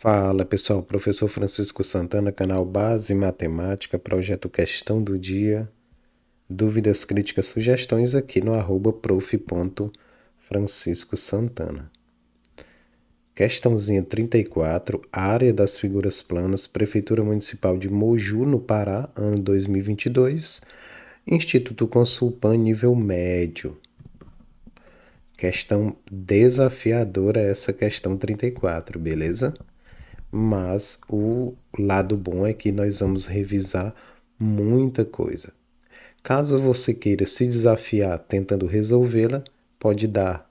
Fala pessoal, professor Francisco Santana, canal Base Matemática, projeto Questão do Dia. Dúvidas, críticas, sugestões aqui no @prof.francisco-santana. Questãozinha 34, área das figuras planas, Prefeitura Municipal de Moju, no Pará, ano 2022, Instituto Consulpan, nível médio. Questão desafiadora essa questão 34, beleza? Mas o lado bom é que nós vamos revisar muita coisa. Caso você queira se desafiar tentando resolvê-la, pode dar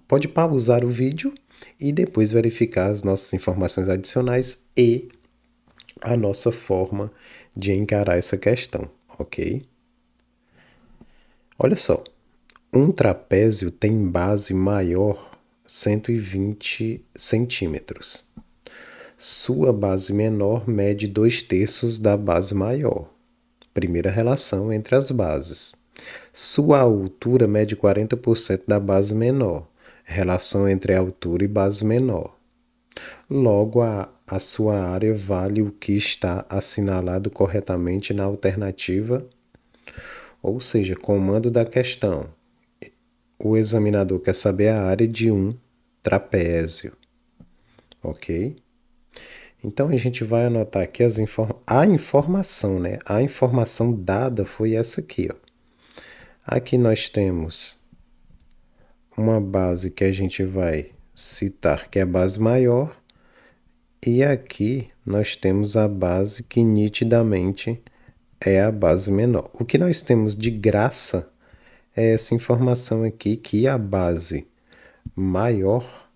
pode pausar o vídeo e depois verificar as nossas informações adicionais e a nossa forma de encarar essa questão, ok? Olha só, um trapézio tem base maior 120 centímetros. Sua base menor mede 2/3 da base maior. Primeira relação entre as bases. Sua altura mede 40% da base menor. Relação entre a altura e base menor. Logo, a sua área vale o que está assinalado corretamente na alternativa, ou seja, comando da questão. O examinador quer saber a área de um trapézio, ok? Então a gente vai anotar aqui a informação, né? A informação dada foi essa aqui, ó. Aqui nós temos uma base que a gente vai citar, que é a base maior, e aqui nós temos a base que nitidamente é a base menor. O que nós temos de graça é essa informação aqui, que a base maior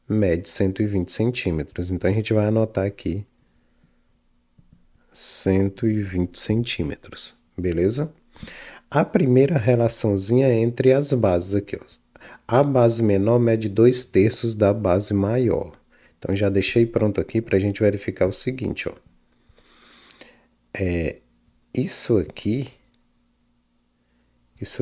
mede 120 centímetros. Então a gente vai anotar aqui 120 centímetros, beleza? A primeira relaçãozinha é entre as bases aqui, ó. A base menor mede 2/3 da base maior. Então já deixei pronto aqui para a gente verificar o seguinte, ó. Isso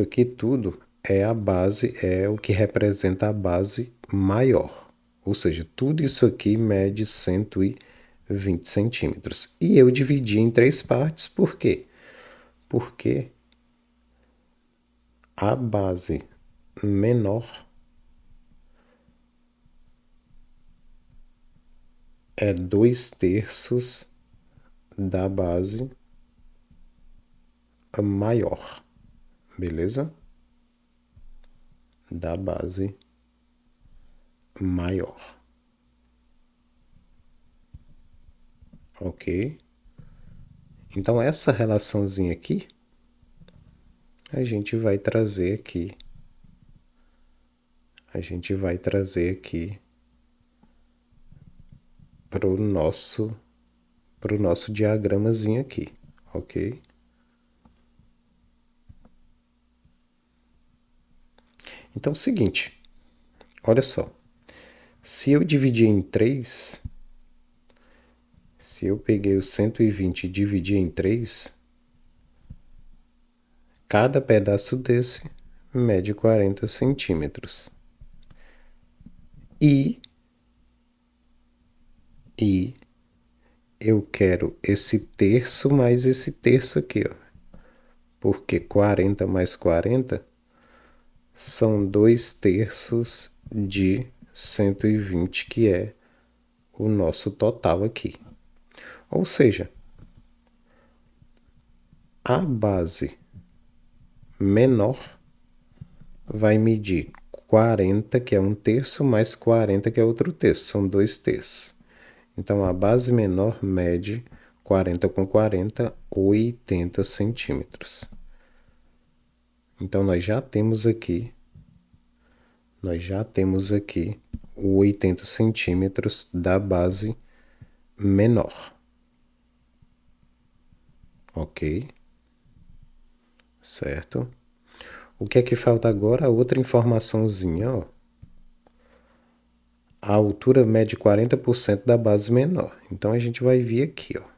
aqui tudo é a base, é o que representa a base maior. Ou seja, tudo isso aqui mede 120 centímetros. E eu dividi em 3 partes, por quê? Porque a base menor é 2/3 da base maior, beleza? Da base maior, ok? Então essa relaçãozinha aqui, a gente vai trazer aqui para o nosso diagramazinho aqui, ok? Então é o seguinte, olha só, se eu dividir em 3, se eu peguei o 120 e dividi em 3, cada pedaço desse mede 40 centímetros. E eu quero esse terço mais esse terço aqui, ó. Porque 40 mais 40 são 2/3 de 120, que é o nosso total aqui. Ou seja, a base menor vai medir 40, que é 1/3, mais 40, que é outro terço, são 2/3. Então, a base menor mede 40 com 40, 80 centímetros. Então, nós já temos aqui o 80 centímetros da base menor. Ok? Certo? O que é que falta agora? Outra informaçãozinha, ó. A altura mede 40% da base menor. Então, a gente vai vir aqui, ó.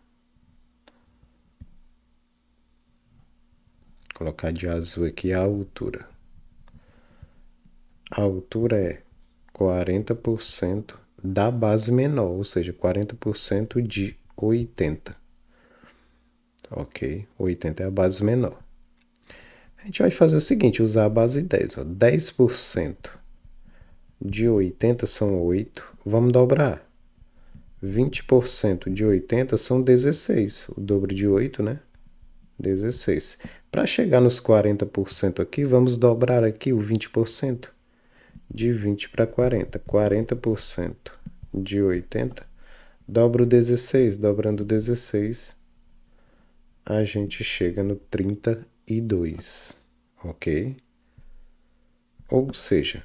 Colocar de azul aqui a altura. A altura é 40% da base menor, ou seja, 40% de 80. Ok? 80 é a base menor. A gente vai fazer o seguinte, usar a base 10. 10% de 80 são 8. Vamos dobrar. 20% de 80 são 16. O dobro de 8, né? 16. Para chegar nos 40% aqui, vamos dobrar aqui o 20%. De 20 para 40. 40% de 80. Dobra o 16. Dobrando 16, a gente chega no 32. Ok? Ou seja,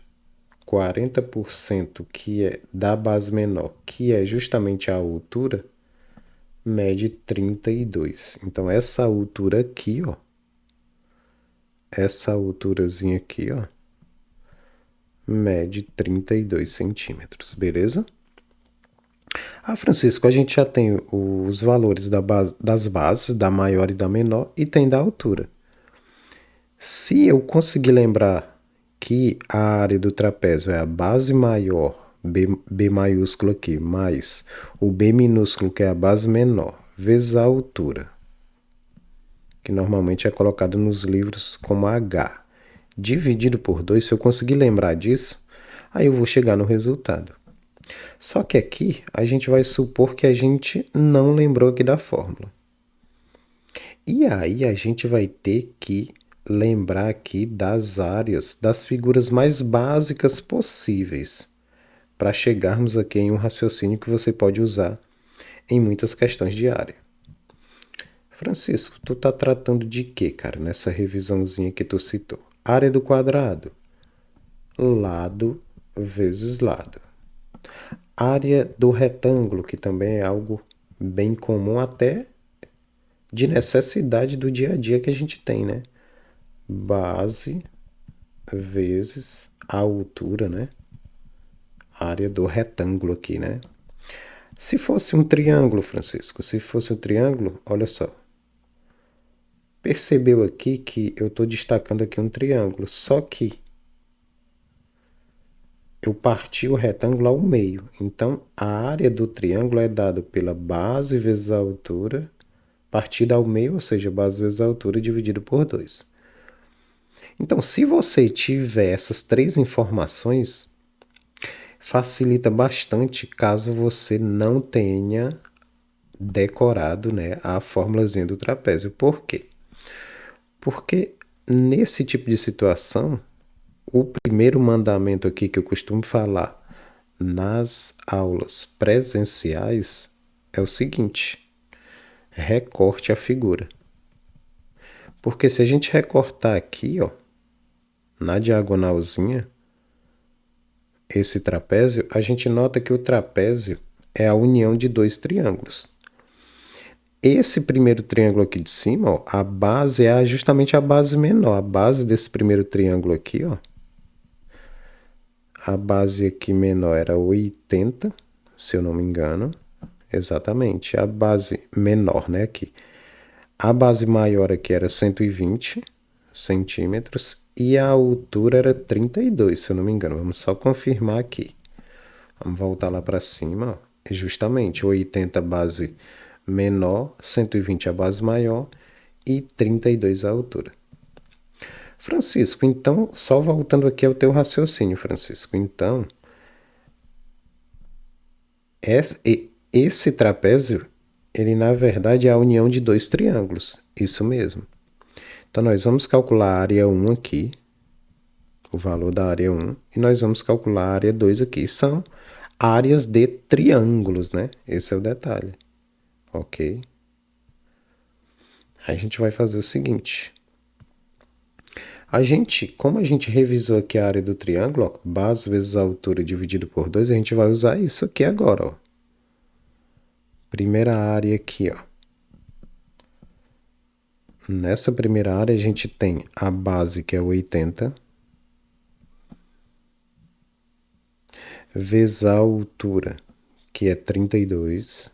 40% que é da base menor, que é justamente a altura, mede 32. Então, essa altura aqui, ó, essa alturazinha aqui, ó, mede 32 centímetros, beleza? Ah, Francisco, a gente já tem os valores das bases, da maior e da menor, e tem da altura. Se eu conseguir lembrar que a área do trapézio é a base maior, B maiúsculo aqui, mais o B minúsculo, que é a base menor, vezes a altura, que normalmente é colocado nos livros como H, dividido por 2, se eu conseguir lembrar disso, aí eu vou chegar no resultado. Só que aqui a gente vai supor que a gente não lembrou aqui da fórmula. E aí a gente vai ter que lembrar aqui das áreas, das figuras mais básicas possíveis, para chegarmos aqui em um raciocínio que você pode usar em muitas questões de área. Francisco, tu tá tratando de quê, cara, nessa revisãozinha que tu citou? Área do quadrado, lado vezes lado. Área do retângulo, que também é algo bem comum até de necessidade do dia a dia que a gente tem, né? Base vezes a altura, né? Área do retângulo aqui, né? Se fosse um triângulo, Francisco, se fosse um triângulo, olha só. Percebeu aqui que eu estou destacando aqui um triângulo, só que eu parti o retângulo ao meio. Então, a área do triângulo é dada pela base vezes a altura, partida ao meio, ou seja, base vezes a altura, dividido por 2. Então, se você tiver essas três informações, facilita bastante caso você não tenha decorado, né, a formulazinha do trapézio. Por quê? Porque nesse tipo de situação, o primeiro mandamento aqui que eu costumo falar nas aulas presenciais é o seguinte: recorte a figura. Porque se a gente recortar aqui, ó, na diagonalzinha, esse trapézio, a gente nota que o trapézio é a união de dois triângulos. Esse primeiro triângulo aqui de cima, ó, a base é justamente a base menor. A base desse primeiro triângulo aqui, ó, a base aqui menor era 80, se eu não me engano. Exatamente, a base menor, né, aqui. A base maior aqui era 120 centímetros e a altura era 32, se eu não me engano. Vamos só confirmar aqui. Vamos voltar lá para cima, ó. Justamente 80 base menor, 120 a base maior e 32 a altura. Francisco, então, só voltando aqui ao teu raciocínio, Francisco. Então, esse trapézio, ele na verdade é a união de dois triângulos. Isso mesmo. Então, nós vamos calcular a área 1 aqui, o valor da área 1, e nós vamos calcular a área 2 aqui. São áreas de triângulos, né? Esse é o detalhe. Ok? A gente vai fazer o seguinte. Como a gente revisou aqui a área do triângulo, ó, base vezes a altura dividido por 2, a gente vai usar isso aqui agora, ó. Primeira área aqui, ó. Nessa primeira área a gente tem a base, que é 80, vezes a altura, que é 32,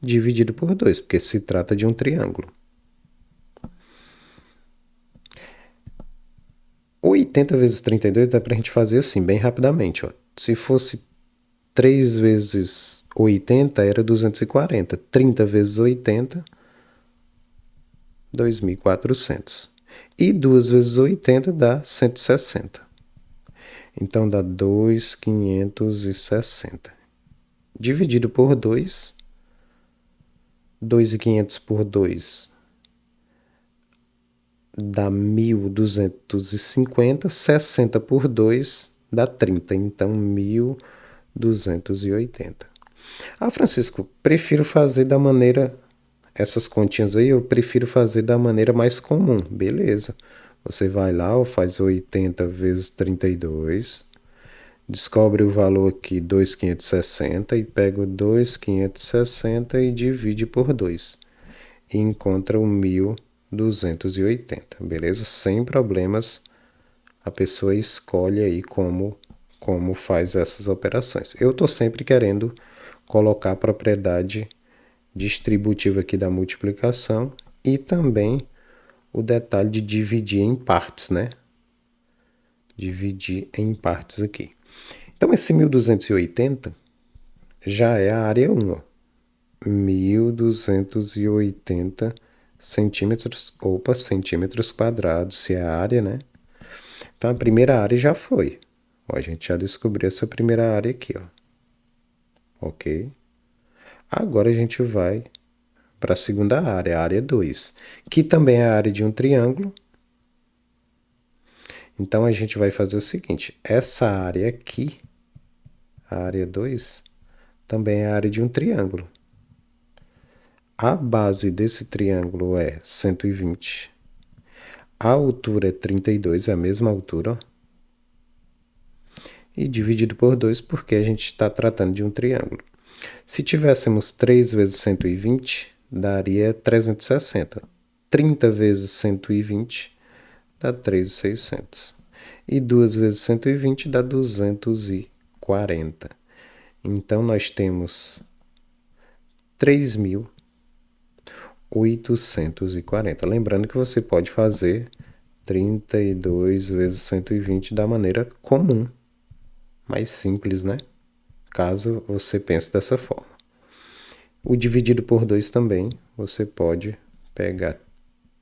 dividido por 2, porque se trata de um triângulo. 80 vezes 32 dá para a gente fazer assim, bem rapidamente, ó. Se fosse 3 vezes 80 era 240. 30 vezes 80, 2.400. E 2 vezes 80 dá 160. Então dá 2.560. Dividido por 2, 2.500 por 2 dá 1.250, 60 por 2 dá 30, então 1.280. Ah, Francisco, prefiro fazer da maneira, essas continhas aí, eu prefiro fazer da maneira mais comum, beleza. Você vai lá, faz 80 vezes 32, descobre o valor aqui, 2.560, e pega o 2.560 e divide por 2. E encontra o 1.280, beleza? Sem problemas, a pessoa escolhe aí como faz essas operações. Eu estou sempre querendo colocar a propriedade distributiva aqui da multiplicação e também o detalhe de dividir em partes, né? Dividir em partes aqui. Então, esse 1.280 já é a área 1, ó. 1.280 centímetros quadrados, se é a área, né? Então, a primeira área já foi. Ó, a gente já descobriu essa primeira área aqui, ó. Ok? Agora a gente vai para a segunda área, a área 2, que também é a área de um triângulo. Então, a gente vai fazer o seguinte, essa área aqui, a área 2, também é a área de um triângulo. A base desse triângulo é 120. A altura é 32, é a mesma altura, ó. E dividido por 2, porque a gente está tratando de um triângulo. Se tivéssemos 3 vezes 120, daria 360. 30 vezes 120 dá 3.600. E 2 vezes 120 dá 240. Então, nós temos 3.840. Lembrando que você pode fazer 32 vezes 120 da maneira comum, mais simples, né? Caso você pense dessa forma. O dividido por 2 também, você pode pegar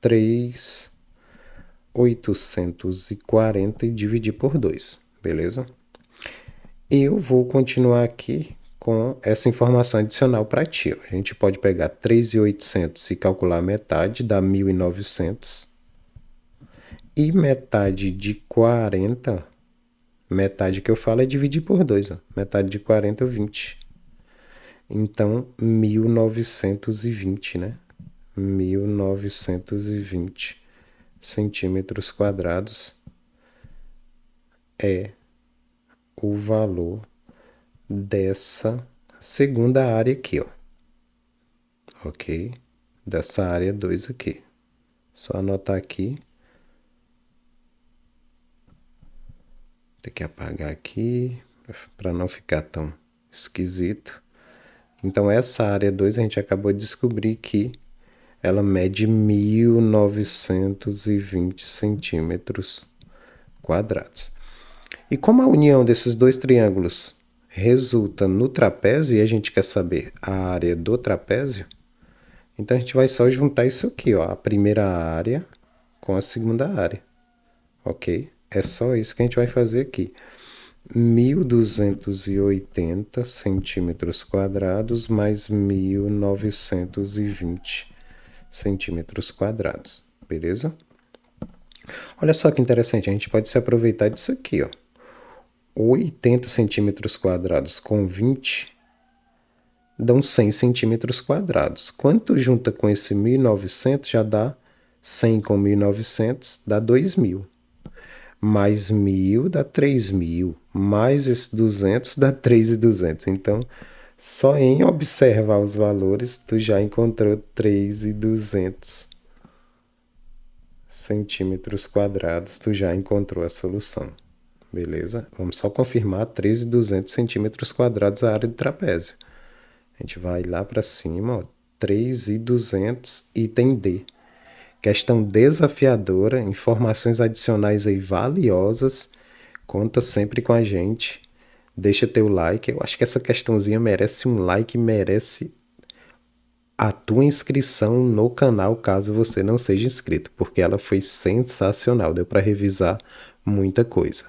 3.840 e dividir por 2, beleza? Eu vou continuar aqui com essa informação adicional para ti. A gente pode pegar 3.800 e calcular a metade, dá 1.900. E metade de 40, metade que eu falo é dividir por 2. Ó. Metade de 40 é 20. Então, 1.920, né? 1.920 centímetros quadrados é o valor dessa segunda área aqui, ó. Ok? Dessa área 2 aqui. Só anotar aqui. Tem que apagar aqui para não ficar tão esquisito. Então, essa área 2 a gente acabou de descobrir que ela mede 1.920 centímetros quadrados. E como a união desses dois triângulos resulta no trapézio e a gente quer saber a área do trapézio, então a gente vai só juntar isso aqui, ó, a primeira área com a segunda área, ok? É só isso que a gente vai fazer aqui. 1.280 centímetros quadrados mais 1.920 centímetros quadrados, beleza? Olha só que interessante, a gente pode se aproveitar disso aqui, ó. 80 centímetros quadrados com 20 dão 100 centímetros quadrados. Quanto junta com esse 1.900 já dá 100 com 1.900 dá 2.000. Mais 1.000 dá 3.000. Mais esse 200 dá 3.200. Então, só em observar os valores, tu já encontrou 3.200 centímetros quadrados, tu já encontrou a solução. Beleza? Vamos só confirmar 3.200 centímetros quadrados a área do trapézio. A gente vai lá para cima, ó, 3.200, item D. Questão desafiadora, informações adicionais aí valiosas. Conta sempre com a gente. Deixa teu like. Eu acho que essa questãozinha merece um like, merece a tua inscrição no canal, caso você não seja inscrito, porque ela foi sensacional. Deu para revisar muita coisa.